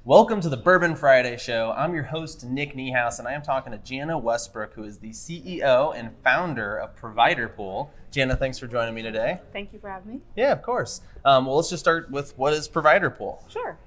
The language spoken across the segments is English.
Welcome to the Bourbon Friday Show. I'm your host, Nick Niehaus, and I am talking to Janna Westbook, who is the CEO and founder of Provider Pool. Janna, thanks for joining me today. Thank you for having me. Yeah, of course. Well, let's just start with what is Provider Pool? Sure.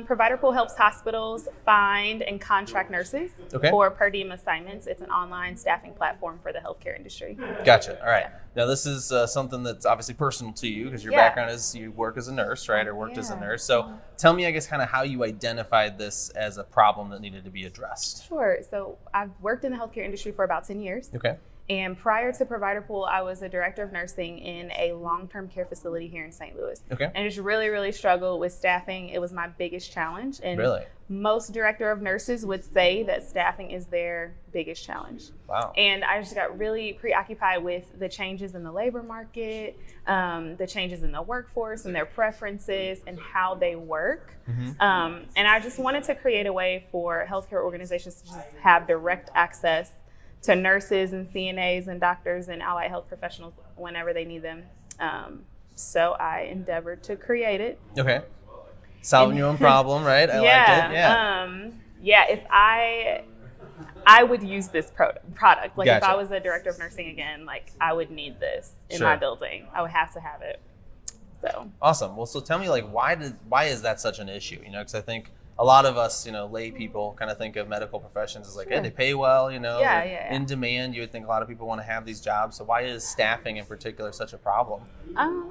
Provider Pool helps hospitals find and contract nurses for per diem assignments. It's an online staffing platform for the healthcare industry. Gotcha. All right. Yeah. Now, this is something that's obviously personal to you because your background is you work as a nurse, right? Or worked as a nurse. So tell me, I guess, kind of how you identified this as a problem that needed to be addressed. Sure. So I've worked in the healthcare industry for about 10 years. Okay. And prior to Provider Pool, I was a director of nursing in a long-term care facility here in St. Louis. Okay. And just really struggled with staffing. It was my biggest challenge. And most director of nurses would say that staffing is their biggest challenge. Wow. And I just got really preoccupied with the changes in the labor market, the changes in the workforce and their preferences and how they work. Mm-hmm. And I just wanted to create a way for healthcare organizations to just have direct access to nurses and CNAs and doctors and allied health professionals whenever they need them. So I endeavored to create it. Okay. Solving your own problem, right? I like it. Yeah. If I would use this product. Like Gotcha. If I was a director of nursing again, like I would need this in my building. I would have to have it. So awesome. Well, so tell me, like, why is that such an issue? You know, because I think a lot of us, lay people kind of think of medical professions as like, hey, they pay well, in demand. You would think a lot of people want to have these jobs. So why is staffing in particular such a problem?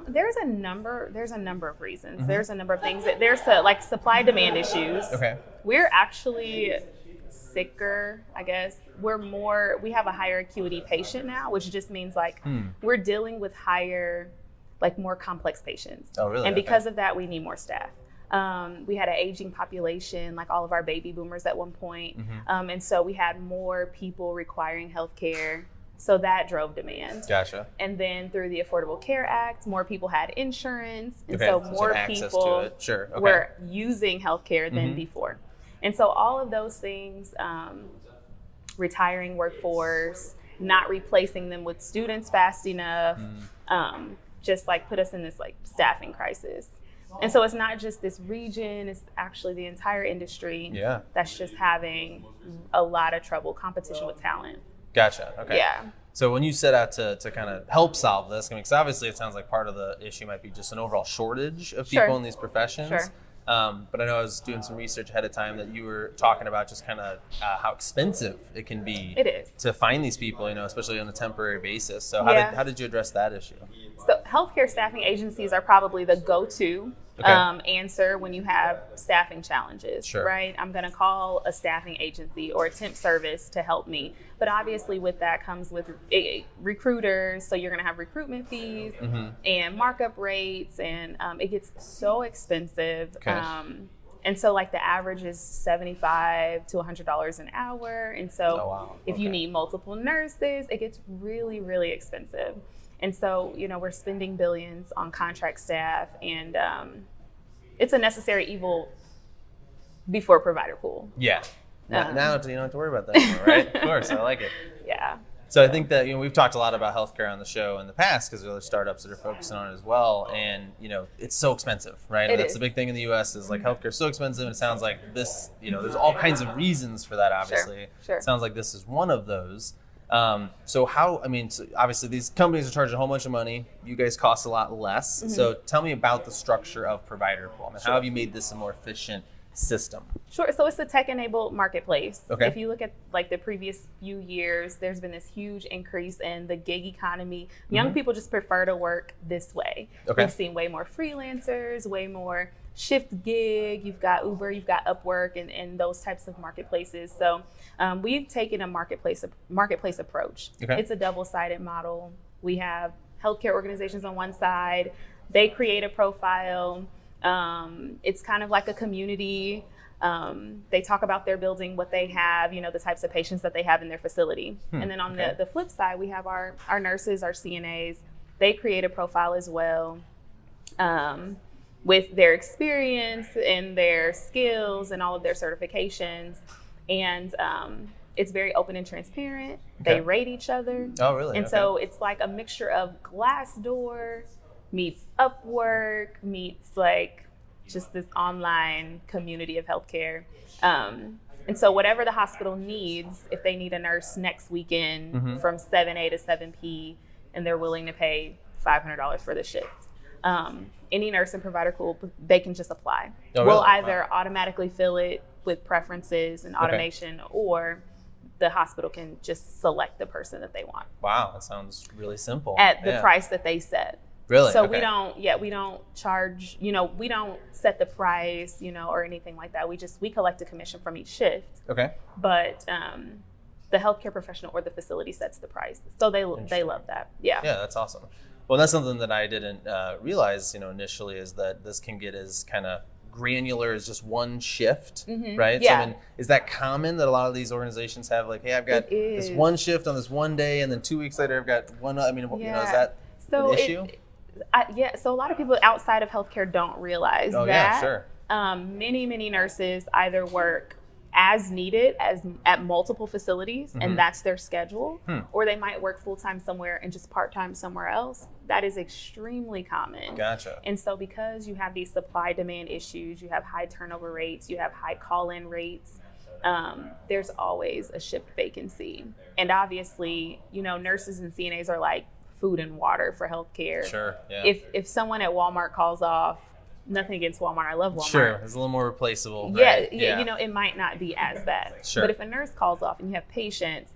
There's a number of reasons. Mm-hmm. There's a number of things. There's like supply demand issues. Okay. We're actually sicker, I guess. We have a higher acuity patient now, which just means like we're dealing with more complex patients. Oh, really? And because of that, we need more staff. We had an aging population, like all of our baby boomers at one point. Mm-hmm. And so we had more people requiring healthcare. So that drove demand. Gotcha. And then through the Affordable Care Act, more people had insurance. And okay. so more people were using healthcare than before. And so all of those things, retiring workforce, not replacing them with students fast enough, just like put us in this like staffing crisis. And so it's not just this region, it's actually the entire industry that's just having a lot of trouble, competition with talent. Gotcha. Okay. Yeah. So when you set out to kind of help solve this, because obviously it sounds like part of the issue might be just an overall shortage of people in these professions. Sure. But I know I was doing some research ahead of time that you were talking about just kind of how expensive it can be to find these people, especially on a temporary basis. So how did you address that issue? So healthcare staffing agencies are probably the go-to answer when you have staffing challenges, right? I'm going to call a staffing agency or a temp service to help me. But obviously with that comes with recruiters. So you're going to have recruitment fees and markup rates, and it gets so expensive. Okay. And so like the average is $75 to $100 an hour. And so if you need multiple nurses, it gets really, really expensive. And so, we're spending billions on contract staff, and it's a necessary evil before Provider Pool. Yeah. Now you don't have to worry about that anymore, right? Of course, I like it. Yeah. So I think that, we've talked a lot about healthcare on the show in the past because there are other startups that are focusing on it as well. And, it's so expensive, right? And that's the big thing in the U.S. is like healthcare is so expensive. And it sounds like this, there's all kinds of reasons for that, obviously. Sure. It sounds like this is one of those. So obviously these companies are charging a whole bunch of money. You guys cost a lot less. Mm-hmm. So tell me about the structure of Provider Pool. How have you made this a more efficient system? Sure. So it's a tech-enabled marketplace. Okay. If you look at like the previous few years, there's been this huge increase in the gig economy. Young people just prefer to work this way. Okay. We've seen way more freelancers, way more shift gig. You've got Uber, you've got Upwork, and those types of marketplaces. So we've taken a marketplace approach. Okay. It's a double-sided model. We have healthcare organizations on one side. They create a profile. It's kind of like a community. They talk about their building, what they have, the types of patients that they have in their facility. And then on the flip side, we have our nurses, our CNAs. They create a profile as well. With their experience and their skills and all of their certifications. And it's very open and transparent. Okay. They rate each other. Oh, really? And so it's like a mixture of Glassdoor meets Upwork meets like just this online community of healthcare. And so whatever the hospital needs, if they need a nurse next weekend from 7A to 7P, and they're willing to pay $500 for the shift, any nurse and provider pool, they can just apply. Oh, we'll really? either automatically fill it with preferences and automation, or the hospital can just select the person that they want. Wow, that sounds really simple. At the price that they set. Really? So we don't charge, we don't set the price, or anything like that. We collect a commission from each shift. Okay. But the healthcare professional or the facility sets the price. So they love that. Yeah. Yeah, that's awesome. Well, that's something that I didn't realize, initially, is that this can get as kind of granular as just one shift, right? Yeah. So, is that common that a lot of these organizations have, like, hey, I've got this one shift on this one day, and then 2 weeks later I've got one? Is that an issue? So a lot of people outside of healthcare don't realize that. Yeah, sure. Many nurses either work as needed at multiple facilities, and that's their schedule, or they might work full-time somewhere and just part-time somewhere else. That is extremely common. Gotcha. And so because you have these supply-demand issues, you have high turnover rates, you have high call-in rates, there's always a shift vacancy. And obviously, nurses and CNAs are like food and water for healthcare. Sure, yeah. If someone at Walmart calls off, nothing against Walmart, I love Walmart. Sure, it's a little more replaceable. Yeah, right? yeah. It might not be as bad. Sure. But if a nurse calls off and you have patients,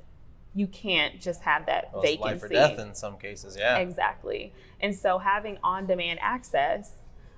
you can't just have that vacancy. It's life or death in some cases, yeah. Exactly. And so having on-demand access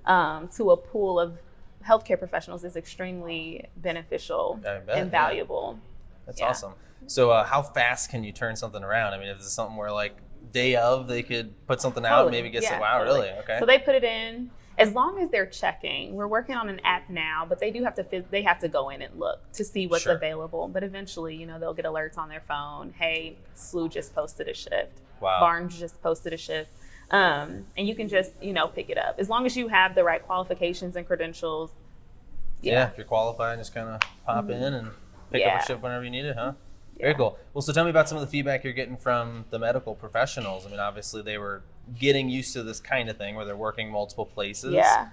to a pool of healthcare professionals is extremely beneficial and valuable. That's awesome. So how fast can you turn something around? I mean, is this something where, like, day of they could put something out and maybe get some? Wow, really? Okay. So they put it in. As long as they're checking, we're working on an app now, but they have to go in and look to see what's available. But eventually, they'll get alerts on their phone. Hey, SLU just posted a shift. Wow. Barnes just posted a shift. And you can just, pick it up. As long as you have the right qualifications and credentials. Yeah, if you're qualified, just kind of pop in and pick up a shift whenever you need it, huh? Very cool. Well, so tell me about some of the feedback you're getting from the medical professionals. I mean, obviously they were getting used to this kind of thing where they're working multiple places. Yeah.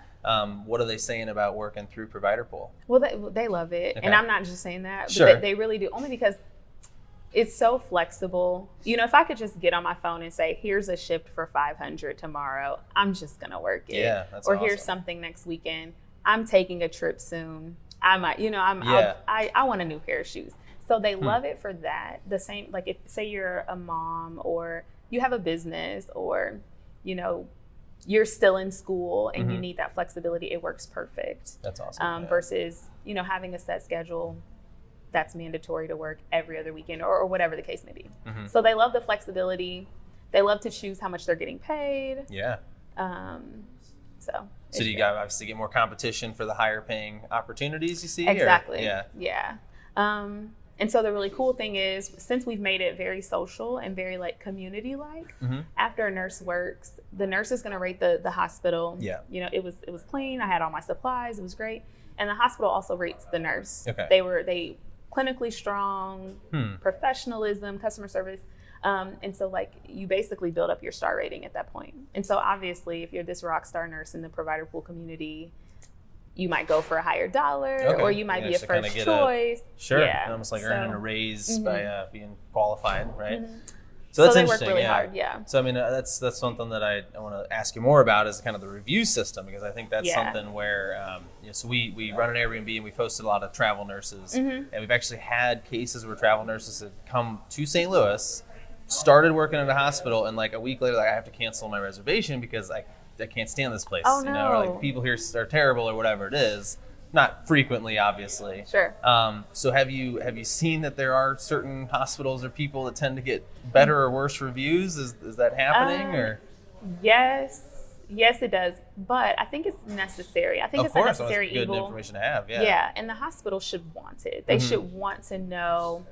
What are they saying about working through Provider Pool? Well, they love it. Okay. And I'm not just saying that, but they really do. Only because it's so flexible. If I could just get on my phone and say, here's a shift for 500 tomorrow, I'm just going to work it. Yeah, that's Or awesome. Here's something next weekend. I'm taking a trip soon. I might, I want a new pair of shoes. So they love it for that. The same, like if say you're a mom or you have a business or, you're still in school and you need that flexibility, it works perfect. That's awesome. Versus, having a set schedule that's mandatory to work every other weekend or whatever the case may be. So they love the flexibility. They love to choose how much they're getting paid. Yeah. So do you guys obviously get more competition for the higher paying opportunities you see? Exactly. Or? Yeah. And so the really cool thing is, since we've made it very social and very like community-like, after a nurse works, the nurse is going to rate the hospital. Yeah. It was clean. I had all my supplies. It was great. And the hospital also rates the nurse. Okay. They clinically strong, professionalism, customer service. And so like you basically build up your star rating at that point. And so obviously if you're this rock star nurse in the provider pool community, you might go for a higher dollar or you might be a first choice. Almost like earning a raise by being qualified, right? So that's they interesting. Work really hard, So I mean, that's something that I want to ask you more about, is kind of the review system, because I think that's something where so we run an Airbnb and we've hosted a lot of travel nurses, and we've actually had cases where travel nurses had come to St. Louis, started working at a hospital, and like a week later, like, I have to cancel my reservation because I can't stand this place. Oh, no. Or like people here are terrible or whatever it is. Not frequently, obviously. Sure. So have you seen that there are certain hospitals or people that tend to get better or worse reviews? Is that happening or? Yes, it does. But I think it's necessary. I think it's a necessary evil. Good information to have. Yeah. Yeah, and the hospital should want it. They should want to know.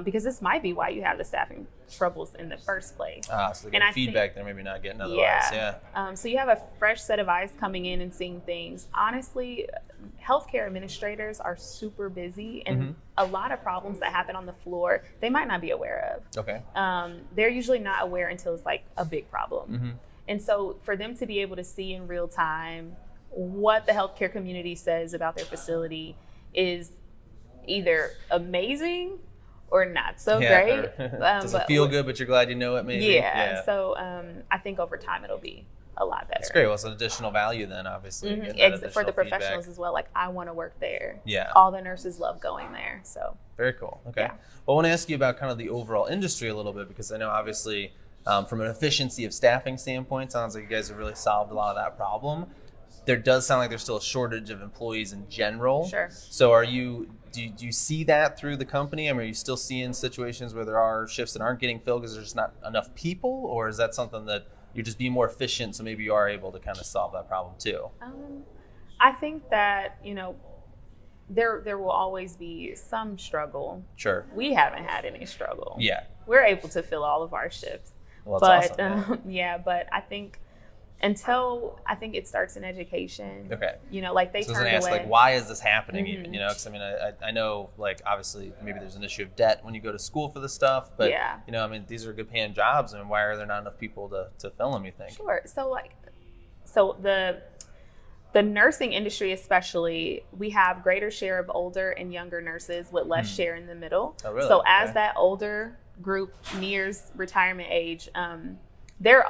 Because this might be why you have the staffing troubles in the first place. So they get feedback they're maybe not getting otherwise. So you have a fresh set of eyes coming in and seeing things. Honestly, healthcare administrators are super busy, and a lot of problems that happen on the floor, they might not be aware of. Okay. They're usually not aware until it's like a big problem. And so for them to be able to see in real time what the healthcare community says about their facility is either amazing or not so great. Doesn't feel good, but you're glad you know it maybe. Yeah. So I think over time it'll be a lot better. That's great. Well, it's an additional value then, obviously. For the professionals as well. Like, I want to work there. Yeah. All the nurses love going there. So very cool. Okay. Yeah. Well, I want to ask you about kind of the overall industry a little bit, because I know obviously from an efficiency of staffing standpoint, sounds like you guys have really solved a lot of that problem. There does sound like there's still a shortage of employees in general. Sure. So do you see that through the company? I mean, are you still seeing situations where there are shifts that aren't getting filled because there's just not enough people? Or is that something that you're just being more efficient, so maybe you are able to kind of solve that problem too? I think that, there will always be some struggle. Sure. We haven't had any struggle. Yeah. We're able to fill all of our shifts. Well, that's awesome. But I think until it starts in education. Okay. Like they turned away. Like, why is this happening even? Because I know, like, obviously maybe there's an issue of debt when you go to school for this stuff, but these are good paying jobs. I mean, why are there not enough people to fill them, you think? Sure. So the nursing industry, especially, we have greater share of older and younger nurses with less share in the middle. Oh, really? So as that older group nears retirement age,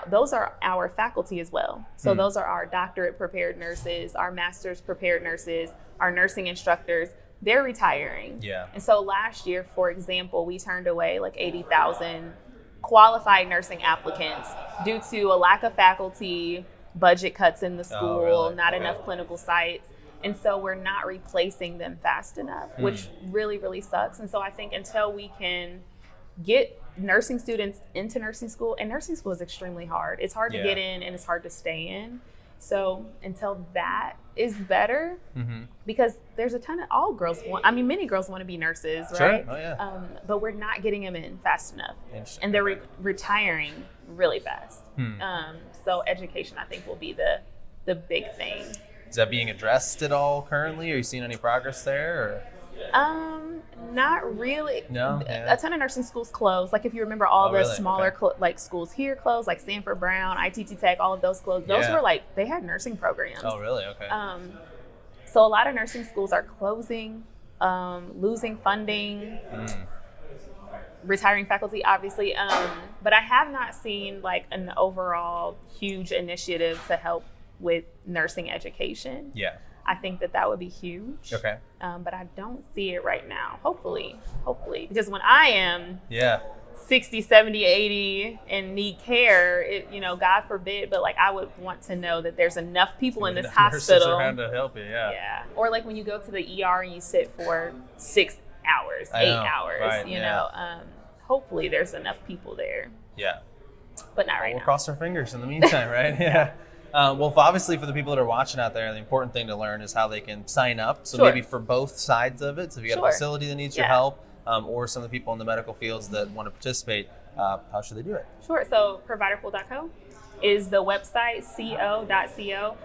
those are our faculty as well. So those are our doctorate prepared nurses, our master's prepared nurses, our nursing instructors. They're retiring. Yeah. And so last year, for example, we turned away like 80,000 qualified nursing applicants due to a lack of faculty, budget cuts in the school, not enough clinical sites. And so we're not replacing them fast enough, which really, really sucks. And so I think until we can get nursing students into nursing school, and nursing school is extremely hard. It's hard to get in and it's hard to stay in. So until that is better, because there's a ton of many girls want to be nurses, right? Oh, yeah. But we're not getting them in fast enough. And they're retiring really fast. So education, I think, will be the big thing. Is that being addressed at all currently? Are you seeing any progress there? Or? Not really. No. A ton of nursing schools closed. Like, if you remember, all the smaller schools here closed, like Stanford Brown, ITT Tech, all of those closed. Those were they had nursing programs. Oh, really? Okay. So a lot of nursing schools are closing, losing funding, retiring faculty, obviously. But I have not seen an overall huge initiative to help with nursing education. Yeah. I think that would be huge. Okay. But I don't see it right now. Hopefully. Because when I am 60, 70, 80 and need care, God forbid, but I would want to know that there's enough people in this hospital. Nurses around to help you, Yeah. Or when you go to the ER and you sit for 6 hours, 8 hours, right, hopefully there's enough people there. Yeah. But not right now. We'll cross our fingers in the meantime, right? Yeah. Well, obviously, for the people that are watching out there, the important thing to learn is how they can sign up. So maybe for both sides of it. So if you got a facility that needs your help, or some of the people in the medical fields that want to participate, how should they do it? Sure. So providerpool.co is the website, co.co.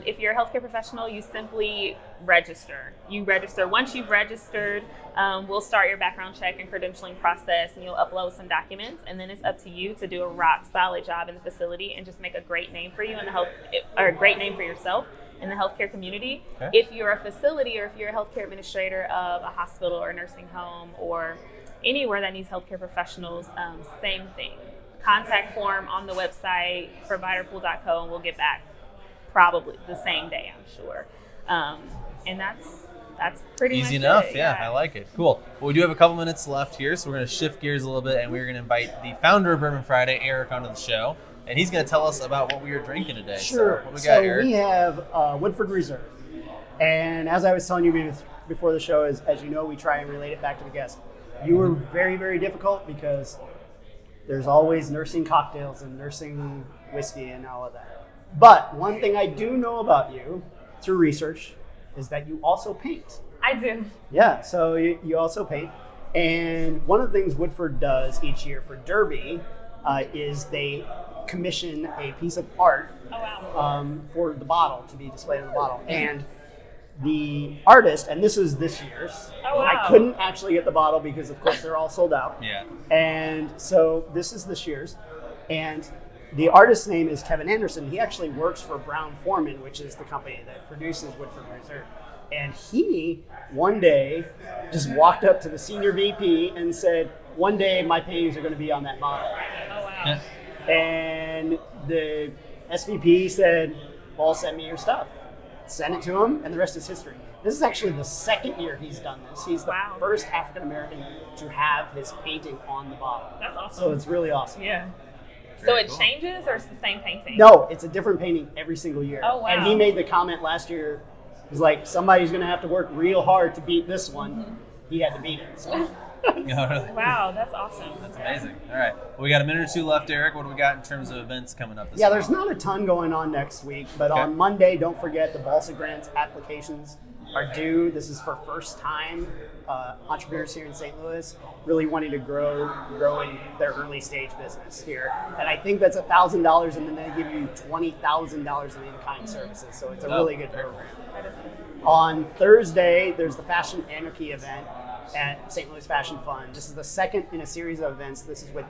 If you're a healthcare professional, you simply register. Once you've registered, we'll start your background check and credentialing process, and you'll upload some documents, and then it's up to you to do a rock solid job in the facility and just make a great name for you or a great name for yourself in the healthcare community. Okay. If you're a facility or if you're a healthcare administrator of a hospital or a nursing home or anywhere that needs healthcare professionals, same thing. Contact form on the website, providerpool.co, and we'll get back probably the same day, I'm sure. And that's pretty easy much enough. It. Yeah, I like it. Cool. Well, we do have a couple minutes left here, so we're going to shift gears a little bit, and we're going to invite the founder of Bourbon Friday, Eric, onto the show, and he's going to tell us about what we are drinking today. Sure. So what we got, Eric? We have Woodford Reserve, and as I was telling you before the show, as you know, we try and relate it back to the guest. You were very, very difficult because there's always nursing cocktails and nursing whiskey and all of that. But one thing I do know about you through research is that you also paint. I do. Yeah, so you also paint. And one of the things Woodford does each year for Derby is they commission a piece of art for the bottle to be displayed on the bottle. And the artist, and this is this year's, I couldn't actually get the bottle because, of course, they're all sold out. Yeah. And so this is this year's. And the artist's name is Kevin Anderson. He actually works for Brown-Forman, which is the company that produces Woodford Reserve. And he, one day, just walked up to the senior VP and said, one day my paintings are going to be on that model. Oh, wow. And the SVP said, well, send me your stuff. Send it to him, and the rest is history. This is actually the second year he's done this. He's the first African-American to have his painting on the bottle. That's awesome. So it's really awesome. Yeah. So it changes, or it's the same painting? No, it's a different painting every single year. Oh, wow. And he made the comment last year, he's like, somebody's going to have to work real hard to beat this one. Mm-hmm. He had to beat it. So. Wow, that's awesome. That's amazing. All right. Well, we got a minute or two left, Eric. What do we got in terms of events coming up this week? There's not a ton going on next week, but on Monday, don't forget the Balsa Grants applications are due. This is for first-time entrepreneurs here in St. Louis, really wanting to grow in their early stage business here. And I think that's $1,000, and then they give you $20,000 in in-kind services. So it's a really good program. On Thursday, there's the Fashion Anarchy event at St. Louis Fashion Fund. This is the second in a series of events. This is with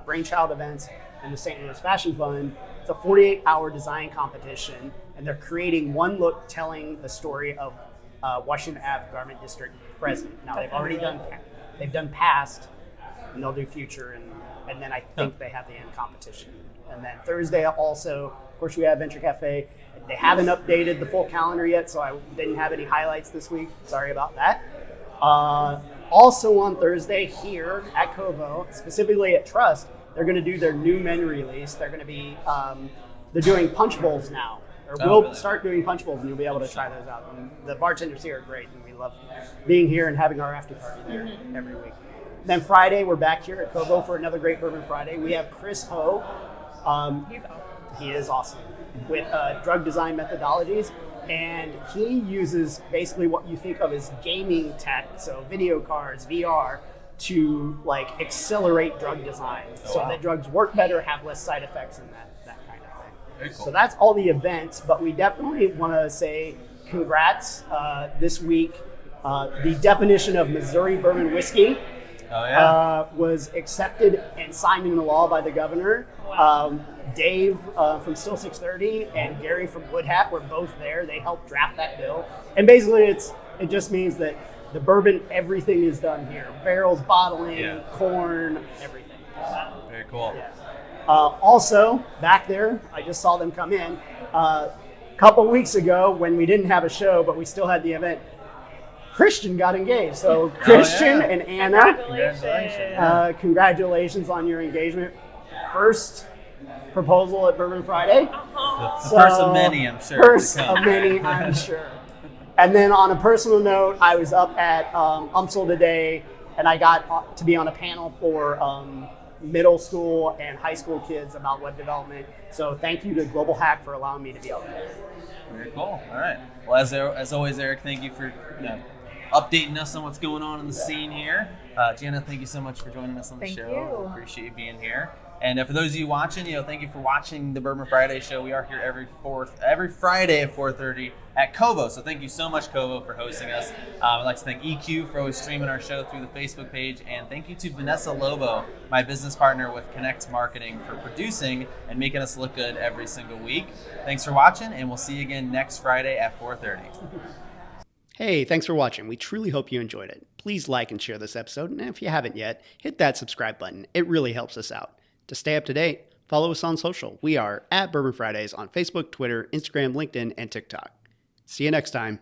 Brainchild Events and the St. Louis Fashion Fund. It's a 48-hour design competition, and they're creating one look telling the story of Washington Ave Garment District present. Now they've done past, and they'll do future, and then I think they have the end competition. And then Thursday also, of course, we have Venture Cafe. They haven't updated the full calendar yet, so I didn't have any highlights this week. Sorry about that. Also on Thursday here at Kovo, specifically at Trust, they're going to do their new menu release. They're going to be they're doing punch bowls now, or we'll start doing punch bowls, and you'll be able to try those out. And the bartenders here are great, and we love being here and having our after party there every week. Then Friday, we're back here at Kovo for another great Bourbon Friday. We have Chris Ho. He's awesome. He is awesome with drug design methodologies. And he uses basically what you think of as gaming tech, so video cards, VR, to like accelerate drug design so that drugs work better, have less side effects, and that kind of thing. Very cool. So that's all the events, but we definitely want to say congrats this week. The definition of Missouri bourbon whiskey was accepted and signed into law by the governor. Wow. Dave from Still 630 and Gary from Wood Hat were both there. They helped draft that bill. And basically it just means that the bourbon, everything is done here. Barrels, bottling, corn, everything. Very cool. Yeah. Also, back there, I just saw them come in. A couple weeks ago when we didn't have a show, but we still had the event, Christian got engaged. So Christian and Anna, congratulations on your engagement. First proposal at Bourbon Friday. The first of many, I'm sure. First of many, I'm sure. And then on a personal note, I was up at UMSL today, and I got to be on a panel for middle school and high school kids about web development. So thank you to Global Hack for allowing me to be out there. Very cool. All right. Well, as always, Eric, thank you for updating us on what's going on in the scene here. Janna, thank you so much for joining us on the show. Thank you. Appreciate you being here. And for those of you watching, thank you for watching the Bourbon Friday Show. We are here every Friday at 4:30 at Kovo. So thank you so much, Kovo, for hosting us. I'd like to thank EQ for always streaming our show through the Facebook page. And thank you to Vanessa Lobo, my business partner with Connect Marketing, for producing and making us look good every single week. Thanks for watching, and we'll see you again next Friday at 4:30. Hey, thanks for watching. We truly hope you enjoyed it. Please like and share this episode. And if you haven't yet, hit that subscribe button. It really helps us out. To stay up to date, follow us on social. We are at Bourbon Fridays on Facebook, Twitter, Instagram, LinkedIn, and TikTok. See you next time.